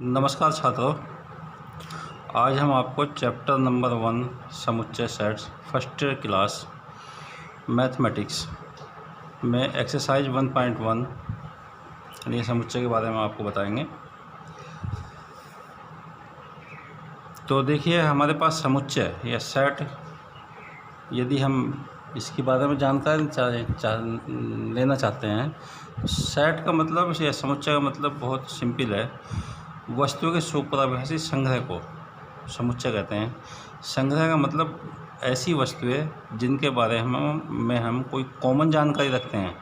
नमस्कार छात्रों, आज हम आपको चैप्टर नंबर 1 समुच्चय sets first year class mathematics में एक्सरसाइज 1.1 यानी समुच्चय के बारे में आपको बताएंगे। तो देखिए, हमारे पास समुच्चय या सेट, यदि हम इसके बारे में जानकारी लेना चाहते हैं तो सेट का मतलब या समुच्चय का मतलब बहुत सिंपल है। वस्तुओं के सुपरिभाषित संग्रह को समुच्चय कहते हैं। संग्रह का मतलब ऐसी वस्तुएं जिनके बारे में हम कोई कॉमन जानकारी रखते हैं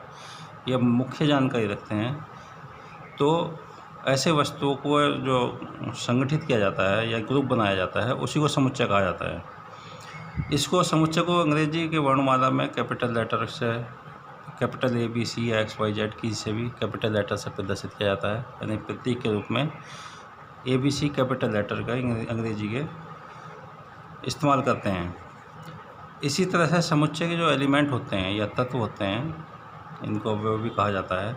या मुख्य जानकारी रखते हैं, तो ऐसे वस्तुओं को जो संगठित किया जाता है या ग्रुप बनाया जाता है उसी को समुच्चय कहा जाता है। इसको समुच्चय को अंग्रेजी के वर्णमाला में कैपिटल लेटर से, कैपिटल ABC या XYZ की से भी कैपिटल लेटर से प्रदर्शित किया जाता है, यानी प्रतीक के रूप में ABC कैपिटल लेटर का अंग्रेजी के इस्तेमाल करते हैं। इसी तरह से समुच्चय के जो एलिमेंट होते हैं या तत्व होते हैं, इनको अवयव भी कहा जाता है,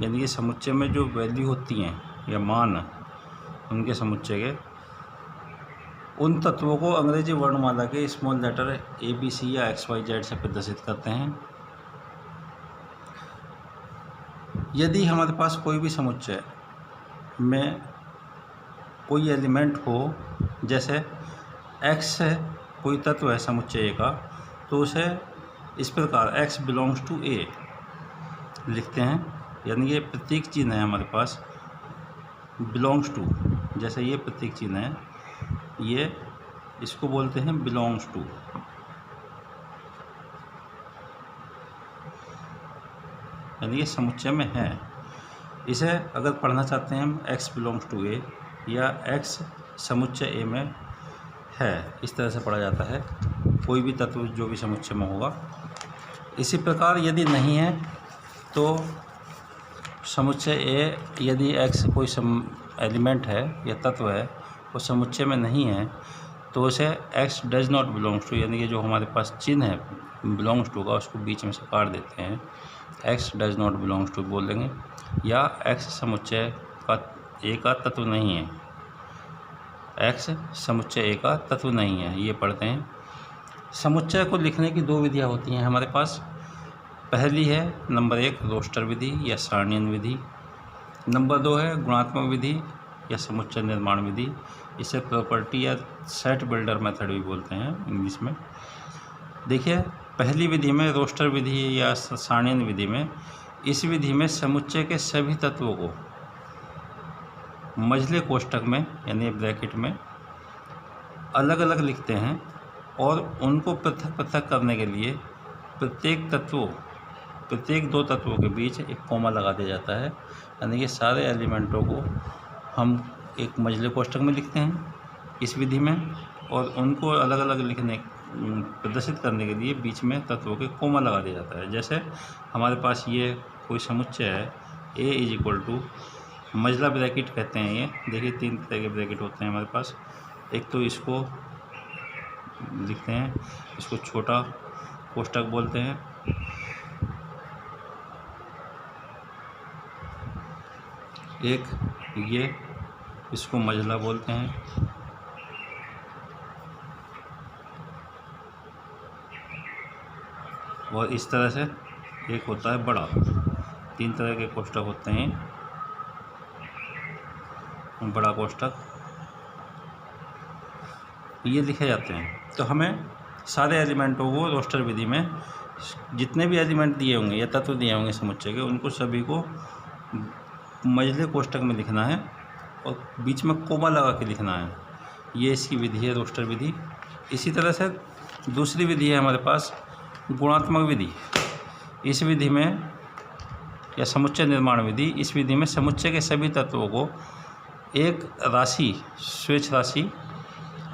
यानी कि समुच्चय में जो वैल्यू होती हैं या मान उनके समुच्चय के, उन तत्वों को अंग्रेजी वर्णमाला के स्मॉल लेटर ABC या XYZ से प्रदर्शित करते हैं। यदि हमारे पास कोई भी समुच्चय में कोई एलिमेंट हो, जैसे X है कोई तत्व है समुच्चय का, तो उसे इस प्रकार X बिलोंग्स टू A लिखते हैं, यानी ये प्रतीक चिन्ह है हमारे पास बिलोंग्स टू। जैसे ये प्रतीक चिन्ह है, ये इसको बोलते हैं बिलोंग्स टू, यानी ये समुच्चय में है। इसे अगर पढ़ना चाहते हैं हम X बिलोंग्स टू A या X समुच्चय A में है, इस तरह से पढ़ा जाता है कोई भी तत्व जो भी समुच्चय में होगा। इसी प्रकार यदि नहीं है तो समुच्चय A, यदि X कोई एलिमेंट है या तत्व है वो समुच्चय में नहीं है, तो उसे X does not belongs to, यानी कि जो हमारे पास चिन्ह है बिलोंग्स टू का, उसको बीच में से काट देते हैं, X does not belongs to बोल देंगे। या X समुच्चय का A का तत्व नहीं है, X समुच्चय A का तत्व नहीं है, ये पढ़ते हैं। समुच्चय को लिखने की दो विधियाँ होती हैं हमारे पास। पहली है नंबर 1 रोस्टर विधि या सारणीयन विधि। नंबर 2 है गुणात्मक विधि या समुच्चय निर्माण विधि। इसे प्रॉपर्टी या सेट बिल्डर मेथड भी बोलते हैं इंग्लिश में। देखिए, पहली विधि में रोस्टर विधि या सारणीयन विधि में, इस विधि में समुच्चय के सभी तत्वों को मझले कोष्ठक में यानी ब्रैकेट में अलग अलग लिखते हैं और उनको पृथक पृथक करने के लिए प्रत्येक दो तत्वों के बीच एक कॉमा लगा दिया जाता है, यानी कि सारे एलिमेंटों को हम एक मझले कोष्ठक में लिखते हैं इस विधि में, और उनको अलग अलग प्रदर्शित करने के लिए बीच में तत्वों के कॉमा लगा दिया जाता है। जैसे हमारे पास ये कोई समुच्चय है, A इज इक्वल टू मझला ब्रैकेट कहते हैं। ये देखिए 3 तरह के ब्रैकेट होते हैं हमारे पास। एक तो इसको लिखते हैं, इसको छोटा कोष्ठक बोलते हैं, एक ये इसको मझला बोलते हैं, और इस तरह से एक होता है बड़ा। 3 तरह के कोष्ठक होते हैं, बड़ा कोष्ठक, ये लिखे जाते हैं। तो हमें सारे एलिमेंटों को रोस्टर विधि में जितने भी एलिमेंट दिए होंगे या तत्व दिए होंगे समुच्चय के, उनको सभी को मझले कोष्ठक में लिखना है और बीच में कोमा लगा के लिखना है। ये इसकी विधि है, रोस्टर विधि। इसी तरह से दूसरी विधि है हमारे पास गुणात्मक विधि। इस विधि में या समुच्चय निर्माण विधि, इस विधि में समुच्चय के सभी तत्वों को एक राशि, स्वेच्छ राशि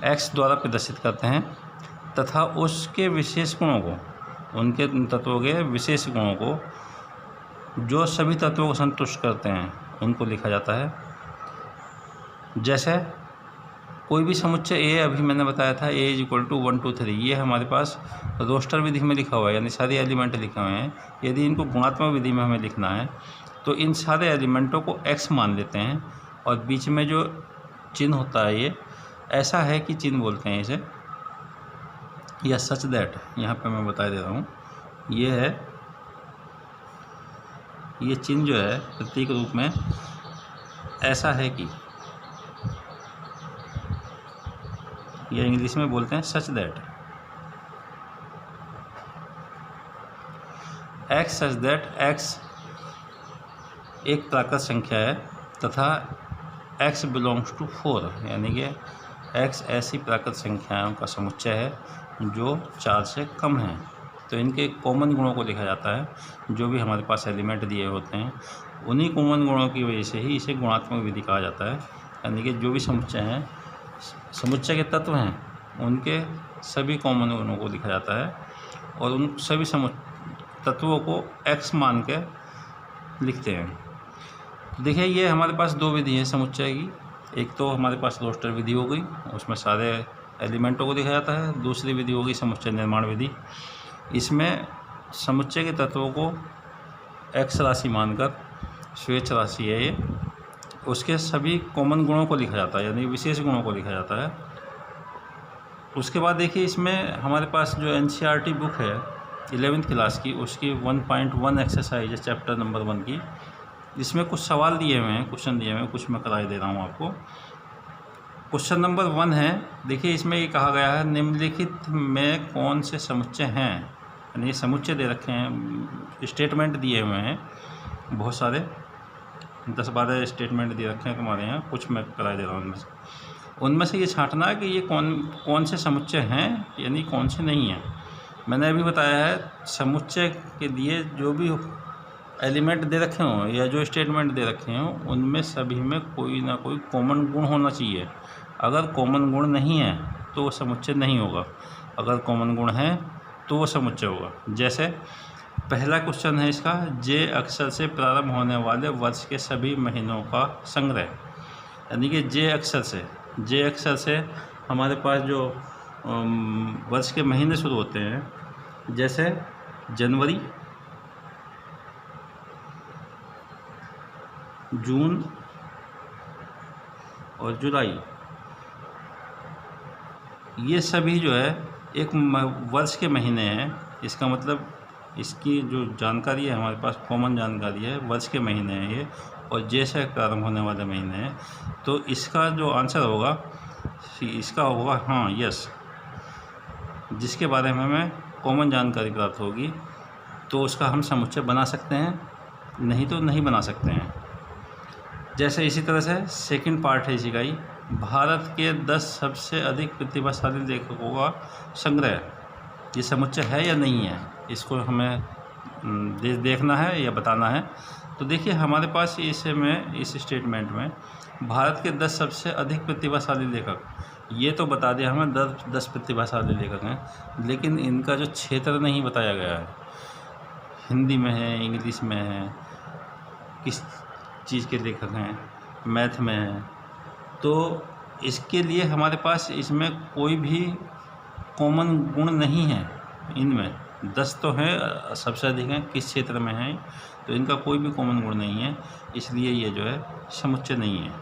X द्वारा प्रदर्शित करते हैं तथा उसके विशेष गुणों को, उनके तत्वों के विशेष गुणों को जो सभी तत्वों को संतुष्ट करते हैं उनको लिखा जाता है। जैसे कोई भी समुच्चय A, अभी मैंने बताया था A इज इक्वल टू 1 2 3, ये हमारे पास रोस्टर विधि में लिखा हुआ है, यानी सारे एलिमेंट लिखे हुए हैं। यदि इनको गुणात्मक विधि में हमें लिखना है तो इन सारे एलिमेंटों को X मान लेते हैं और बीच में जो चिन्ह होता है ये ऐसा है कि चिन्ह बोलते हैं इसे, या सच दैट, यहाँ पे मैं बता दे रहा हूँ, ये है, ये चिन्ह जो है प्रतीक रूप में ऐसा है कि, ये इंग्लिश में बोलते हैं such that. X such that, x एक प्राकृत संख्या है तथा एक्स बिलोंग्स टू 4, यानी कि एक्स ऐसी प्राकृत संख्याओं का समुच्चय है जो 4 से कम है। तो इनके कॉमन गुणों को लिखा जाता है, जो भी हमारे पास एलिमेंट दिए होते हैं उन्हीं कॉमन गुणों की वजह से ही इसे गुणात्मक विधि कहा जाता है। यानी कि जो भी समुच्चय हैं, समुच्चय के तत्व हैं, उनके सभी कॉमन गुणों को लिखा जाता है और उन सभी तत्वों को एक्स मान के लिखते हैं। देखिए ये हमारे पास दो विधि है समुच्चय की, एक तो हमारे पास रोस्टर विधि हो गई, उसमें सारे एलिमेंटों को लिखा जाता है। दूसरी विधि होगी समुच्चय निर्माण विधि, इसमें समुच्चय के तत्वों को एक्स राशि मानकर, स्वेच्छ राशि है ये, उसके सभी कॉमन गुणों को लिखा जाता है, यानी विशेष गुणों को लिखा जाता है। उसके बाद देखिए इसमें हमारे पास जो एनसीईआरटी बुक है 11वीं क्लास की, उसकी 1.1 एक्सरसाइज है चैप्टर नंबर 1 की, इसमें कुछ सवाल दिए हुए हैं, क्वेश्चन दिए हुए हैं, कुछ मैं कराए दे रहा हूँ आपको। क्वेश्चन नंबर 1 है, देखिए इसमें ये कहा गया है निम्नलिखित में कौन से समुच्चय हैं, यानी ये समुच्चय दे रखे हैं, स्टेटमेंट दिए हुए हैं बहुत सारे, 10-12 स्टेटमेंट दे रखे हैं तुम्हारे यहाँ, कुछ मैं कराए दे रहा हूँ उनमें से ये छांटना है कि ये कौन से समुच्चय हैं, यानी कौन से नहीं हैं। मैंने अभी बताया है समुच्चय के लिए जो भी एलिमेंट दे रखे हों या जो स्टेटमेंट दे रखे हों, उनमें सभी में कोई ना कोई कॉमन गुण होना चाहिए। अगर कॉमन गुण नहीं है तो वो समुच्चय नहीं होगा, अगर कॉमन गुण है तो वो समुच्चय होगा। जैसे पहला क्वेश्चन है इसका, जे अक्षर से प्रारंभ होने वाले वर्ष के सभी महीनों का संग्रह, यानी कि जे अक्षर से हमारे पास जो वर्ष के महीने शुरू होते हैं, जैसे जनवरी, जून और जुलाई, ये सभी जो है एक वर्ष के महीने हैं। इसका मतलब इसकी जो जानकारी है हमारे पास, कॉमन जानकारी है, वर्ष के महीने हैं ये, और जैसे प्रारंभ होने वाले महीने हैं। तो इसका जो आंसर होगा इसका होगा हाँ, यस, जिसके बारे में हमें कॉमन जानकारी प्राप्त होगी तो उसका हम समुच्चय बना सकते हैं, नहीं तो नहीं बना सकते हैं। जैसे इसी तरह से सेकंड पार्ट है इसी का ही, भारत के 10 सबसे अधिक प्रतिभाशाली लेखकों का संग्रह, ये समुच्चय है या नहीं है, इसको हमें देखना है या बताना है। तो देखिए हमारे पास इस स्टेटमेंट में भारत के 10 सबसे अधिक प्रतिभाशाली लेखक, ये तो बता दिया हमें 10 प्रतिभाशाली लेखक हैं, लेकिन इनका जो क्षेत्र नहीं बताया गया है, हिंदी में है, इंग्लिश में है, किस चीज़ के लेखक हैं, मैथ में है। तो इसके लिए हमारे पास इसमें कोई भी कॉमन गुण नहीं है। इनमें 10 तो हैं, सबसे अधिक हैं, किस क्षेत्र में हैं, तो इनका कोई भी कॉमन गुण नहीं है, इसलिए ये जो है समुच्चय नहीं है,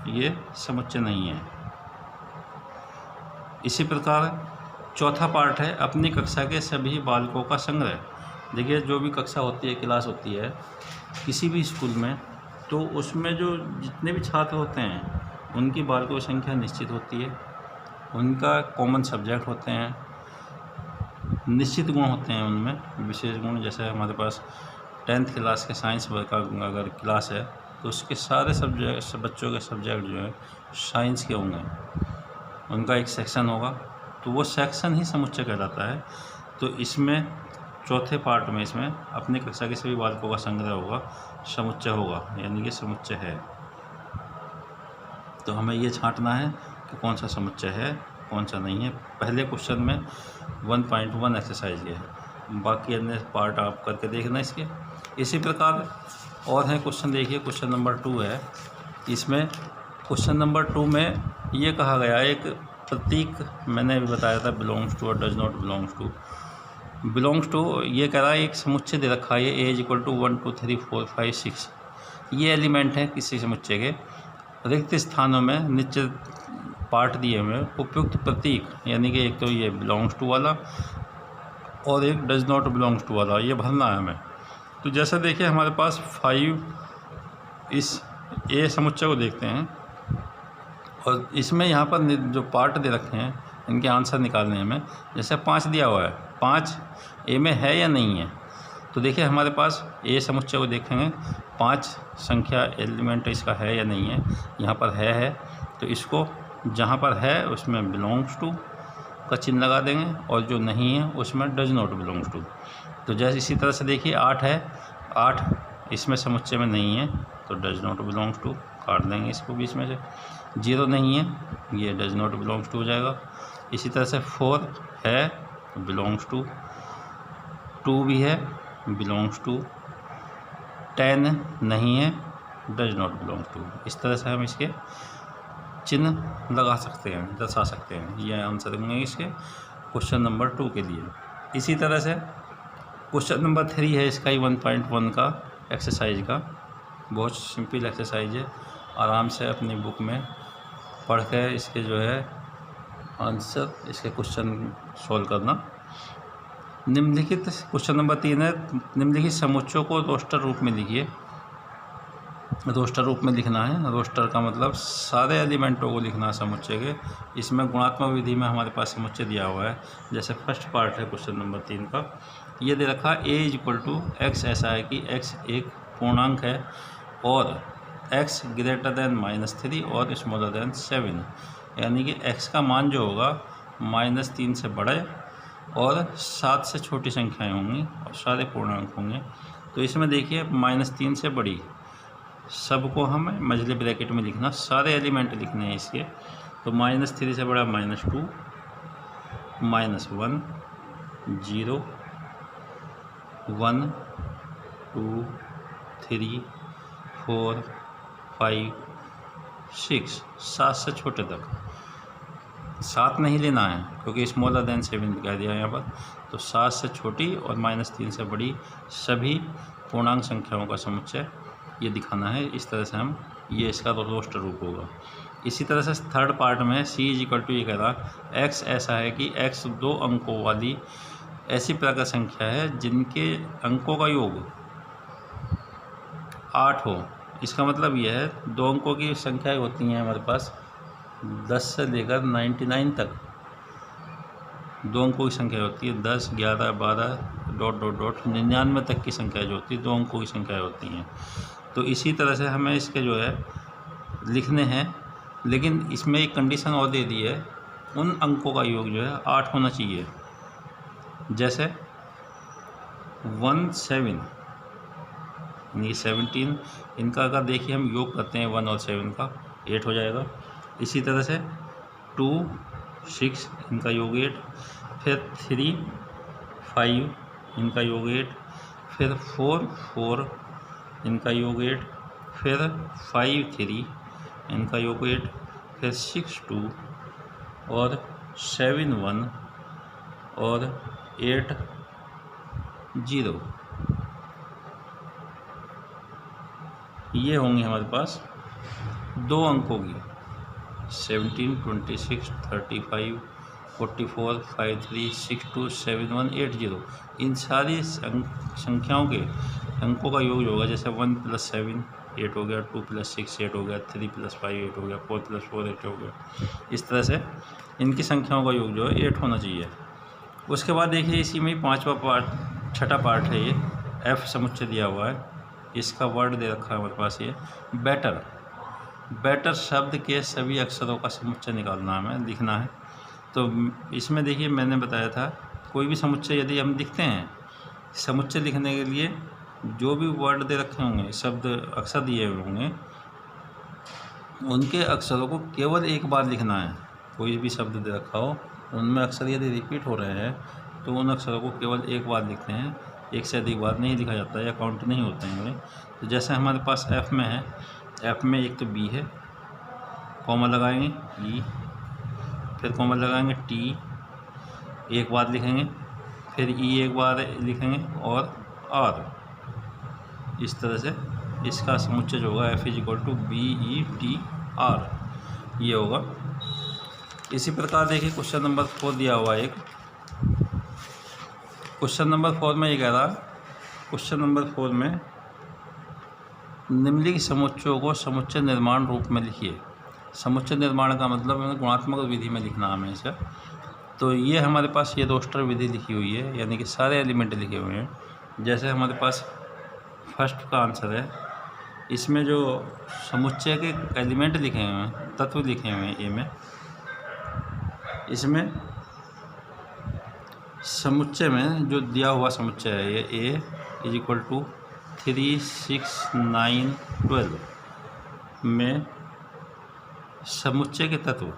ये समुच्चय नहीं है। इसी प्रकार चौथा पार्ट है, अपनी कक्षा के सभी बालकों का संग्रह। देखिए जो भी कक्षा होती है, क्लास होती है किसी भी स्कूल में, तो उसमें जो जितने भी छात्र होते हैं उनकी बालकों की संख्या निश्चित होती है, उनका कॉमन सब्जेक्ट होते हैं, निश्चित गुण होते हैं उनमें, विशेष गुण। जैसे हमारे पास 10th क्लास के साइंस का अगर क्लास है तो उसके सारे सब्जेक्ट, बच्चों के सब्जेक्ट जो है साइंस के होंगे, उनका एक सेक्शन होगा, तो वो सेक्शन ही समुच्चय कहलाता है। तो इसमें चौथे पार्ट में इसमें अपनी कक्षा के सभी बालकों का संग्रह होगा, समुच्चय होगा, यानी कि समुच्चय है। तो हमें ये छांटना है कि कौन सा समुच्चय है, कौन सा नहीं है। पहले क्वेश्चन में 1.1 एक्सरसाइज है, बाकी अन्य पार्ट आप करके देखना इसके। इसी प्रकार और है क्वेश्चन, देखिए क्वेश्चन नंबर 2 है। इसमें क्वेश्चन नंबर 2 में ये कहा गया, एक प्रतीक मैंने अभी बताया था, बिलोंग्स टू और does not belongs to. Belongs to ये कह रहा है एक समुच्चय दे रखा है, ए = 1 2 3 4 5 6। ये एलिमेंट है किसी समुच्चय के। रिक्त स्थानों में निश्चित पार्ट दिए हुए उपयुक्त प्रतीक, यानी कि एक तो ये बिलोंग्स टू वाला और एक डज नॉट बिलोंग्स टू वाला, ये भरना है हमें। तो जैसे देखिए हमारे पास 5 इस ए समुच्चय को देखते हैं और इसमें यहाँ पर जो पार्ट दे रखे हैं इनके आंसर निकालने हैं हमें। जैसे 5 दिया हुआ है, 5 ए में है या नहीं है। तो देखिए हमारे पास ए समुच्चय को देखेंगे, 5 संख्या एलिमेंट इसका है या नहीं है। यहाँ पर है तो इसको जहाँ पर है उसमें बिलोंग्स टू का चिन्ह लगा देंगे और जो नहीं है उसमें डज नॉट बिलोंग्स टू। तो जैसे इसी तरह से देखिए 8 है, 8 इसमें समुच्चय में नहीं है तो डज नॉट बिलोंग्स टू, काट देंगे इसको बीच में से। 0 नहीं है, ये डज नॉट बिलोंग्स टू हो जाएगा। इसी तरह से 4 है तो बिलोंग्स टू, 2 भी है बिलोंग्स टू, 10 नहीं है डज नॉट बिलोंग्स टू। इस तरह से हम इसके चिन्ह लगा सकते हैं, दर्शा सकते हैं। ये आंसर होंगे इसके क्वेश्चन नंबर 2 के लिए। इसी तरह से क्वेश्चन नंबर 3 है इसका ही 1.1 का एक्सरसाइज का। बहुत सिंपल एक्सरसाइज है, आराम से अपनी बुक में पढ़ कर इसके जो है आंसर, इसके क्वेश्चन सॉल्व करना। निम्नलिखित क्वेश्चन नंबर 3 है, निम्नलिखित समुच्चयों को रोस्टर रूप में लिखिए। रोस्टर रूप में लिखना है, रोस्टर का मतलब सारे एलिमेंटों को लिखना है समुच्चय के। इसमें गुणात्मक विधि में हमारे पास समुच्चय दिया हुआ है। जैसे फर्स्ट पार्ट है क्वेश्चन नंबर 3 का, ये दे रखा a = x। ऐसा है कि x एक पूर्णांक है और x > -3 और <7, यानी कि x का मान जो होगा -3 से बड़े और 7 से छोटी संख्याएं होंगी और सारे पूर्णांक होंगे। तो इसमें देखिए -3 से बड़ी सबको हमें मझले ब्रैकेट में लिखना, सारे एलिमेंट लिखने हैं इसके। तो -3 से बड़ा -2, -1, 0, 1, 2, 3, 4, 5, 6, 7 से छोटे तक। 7 नहीं लेना है क्योंकि <7 दिखा दिया यहाँ पर। तो 7 से छोटी और -3 से बड़ी सभी पूर्णांक संख्याओं का समुच्चय ये दिखाना है। इस तरह से हम, ये इसका रोस्टर रूप होगा। इसी तरह से थर्ड पार्ट में c = ये कह रहा x ऐसा है कि x 2 अंकों वाली ऐसी प्राकृत संख्या है जिनके अंकों का योग 8 हो। इसका मतलब यह है 2 अंकों की संख्याएं होती हैं हमारे पास 10 से लेकर 99 तक। 2 अंकों की संख्या होती है 10, 11, 12 ... 99 तक की संख्या जो होती है 2 अंकों की संख्या होती हैं। तो इसी तरह से हमें इसके जो है लिखने हैं, लेकिन इसमें एक कंडीशन और दे दी है, उन अंकों का योग जो है 8 होना चाहिए। जैसे 1, 7 यानी 17, इनका अगर देखिए हम योग करते हैं 1 और 7 का 8 हो जाएगा। इसी तरह से 2, 6 इनका योग 8, फिर 3, 5 इनका योग 8, फिर 4, 4 इनका योग 8, फिर 5, 3 इनका योग 8, फिर 6, 2 और 7, 1 और 8, 0। ये होंगी हमारे पास 2 अंकों की 17, 26, 35, 44, 53, 62, 71, 80। इन सारी संख्याओं के अंकों का योग जो होगा, जैसे 1 + 7 8 हो गया, 2 + 6 8 हो गया, 3 + 5 8 हो गया, 4 + 4 8 हो गया। इस तरह से इनकी संख्याओं का योग जो है 8 होना चाहिए। उसके बाद देखिए इसी में 5वां पार्ट, छठा पार्ट है ये, f समुच्चय दिया हुआ है। इसका वर्ड दे रखा है हमारे पास ये बेटर। बेटर शब्द के सभी अक्षरों का समुच्चय निकालना हमें, लिखना है। तो इसमें देखिए मैंने बताया था, कोई भी समुच्चय यदि हम लिखते हैं, समुच्चय लिखने के लिए जो भी वर्ड दे रखे होंगे, शब्द अक्षर दिए हुए होंगे, उनके अक्षरों को केवल एक बार लिखना है। कोई भी शब्द दे रखा हो, उनमें अक्षर यदि रिपीट हो रहे हैं तो उन अक्षरों को केवल एक बार लिखते हैं, एक से अधिक बार नहीं लिखा जाता है या काउंट नहीं होते हैं उन्हें। तो जैसे हमारे पास f में है, f में एक तो b है, कॉमा लगाएंगे e, फिर कॉमा लगाएंगे t, एक बार लिखेंगे, फिर e एक बार लिखेंगे और r। इस तरह से इसका समुच्चय जो होगा F=BETR, ये होगा। इसी प्रकार देखिए क्वेश्चन नंबर 4 दिया हुआ है एक। क्वेश्चन नंबर 4 में ये कह रहा है, क्वेश्चन नंबर 4 में निम्नलिखित समुच्चयों को समुच्चय निर्माण रूप में लिखिए। समुच्चय निर्माण का मतलब गुणात्मक विधि में लिखना हमें इसे। तो ये हमारे पास ये रोस्टर विधि लिखी हुई है, यानी कि सारे एलिमेंट लिखे हुए हैं। जैसे हमारे पास फर्स्ट का आंसर है, इसमें जो समुच्चय के एलिमेंट लिखे हुए हैं, तत्व लिखे हुए हैं ए में, इसमें समुच्चय में जो दिया हुआ समुच्चय है ये A=3, 6, 9, 12 में समुच्चय के तत्व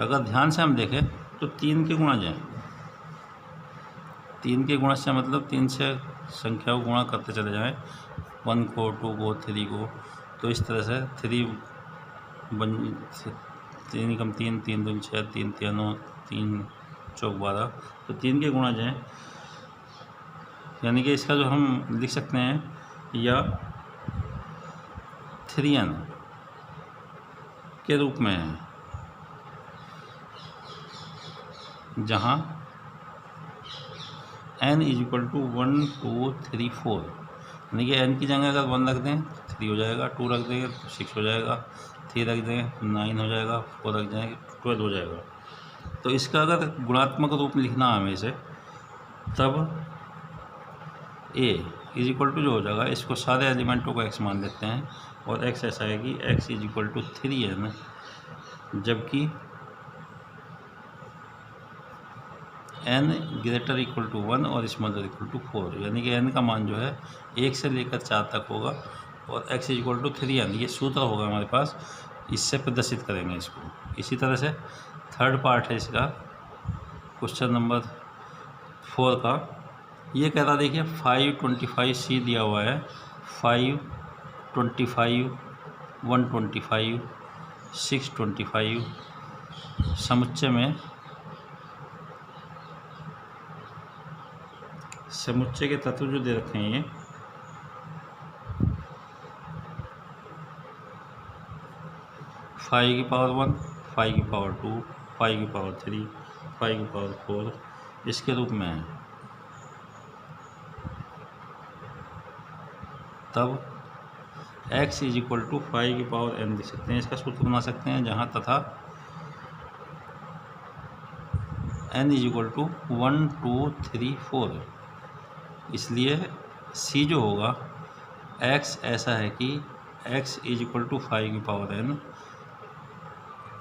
अगर ध्यान से हम देखें तो 3 के गुणज हैं। 3 के गुणज से मतलब 3 से संख्या को गुणा करते चले जाएं, 1 को, 2 को, 3 को। तो इस तरह से 3 कम 3, 3 दूनी 6, 3 तिया 9, 3 चौक 12। तो 3 के गुणज हैं, यानी कि इसका जो हम लिख सकते हैं या 3n के रूप में है, जहाँ n = 1, 2, 3, 4, यानी कि n की जगह अगर 1 रख दें 3 हो जाएगा, 2 रख देंगे तो 6 हो जाएगा, 3 रख दें 9 हो जाएगा, 4 रख देंगे 12 हो जाएगा। तो इसका अगर गुणात्मक रूप लिखना है हमें इसे, तब a = जो हो जाएगा, इसको सारे एलिमेंटों को x मान लेते हैं और x ऐसा है कि x = 3n, जबकि n > 1 और स्मॉलर = 4, यानी कि n का मान जो है 1 से लेकर 4 तक होगा और x = 3n, ये सूत्र होगा हमारे पास, इससे प्रदर्शित करेंगे इसको। इसी तरह से थर्ड पार्ट है इसका क्वेश्चन नंबर 4 का। ये कह रहा, देखिए 525C दिया हुआ है, 5, 25, 125, 625 समुच्चय में, समुच्चय के तत्व जो दे रखे हैं ये 5⁴ 1, 5⁴ 2, 5⁴ 3, 5⁴ इसके रूप में है। तब x = 5n लिख सकते हैं, इसका सूत्र बना सकते हैं, जहाँ तथा n = 1, 2, 3, 4। इसलिए c जो होगा, x ऐसा है कि x = 5n,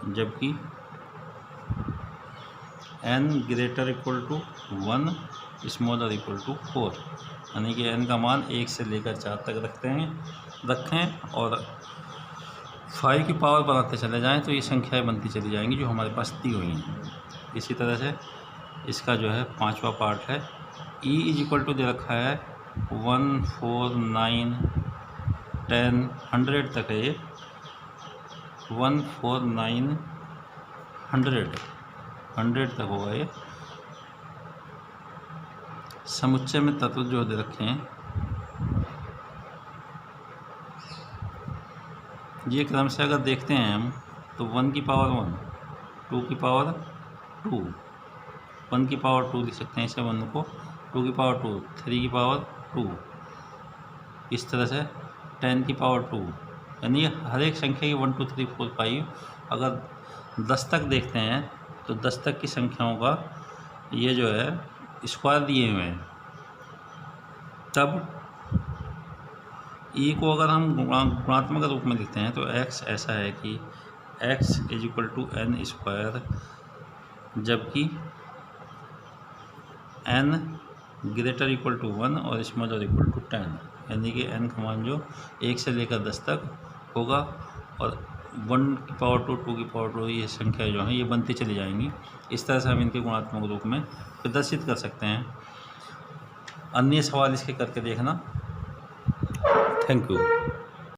जबकि n > 1, स्मॉलर = 4, यानी कि n का मान 1 से लेकर 4 तक रखें और 5 की पावर बनाते चले जाएं, तो ये संख्याएं बनती चली जाएंगी जो हमारे पास दी हुई हैं। इसी तरह से इसका जो है 5वां पार्ट है, E = दे रखा है 1, 4, 9, 10, 100 तक है ये, 1, 4, 9, 100 तक होगा ये। समुच्चय में तत्व जो दे रखे हैं ये क्रम से अगर देखते हैं हम, तो 1 की पावर 1, 2 की पावर 2, 1 की पावर 2 लिख सकते हैं इसे 1 को, 2 की पावर 2, 3 की पावर 2, इस तरह से 10 की पावर 2, यानी हर एक संख्या की 1, 2, 3, 4, 5। अगर 10 तक देखते हैं तो 10 तक की संख्याओं का ये जो है स्क्वायर दिए हुए हैं। तब e को अगर हम गुणात्मक रूप में लिखते हैं तो x ऐसा है कि x = n², जबकि n > 1 और स्मॉलर = 10, यानी कि n का मान जो 1 से लेकर 10 तक होगा और 1 की पावर 2, 2 की पावर 2, ये संख्या जो हैं ये बनती चली जाएंगी। इस तरह से हम इनके गुणात्मक रूप में प्रदर्शित कर सकते हैं। अन्य सवाल इसके करके देखना। Thank you.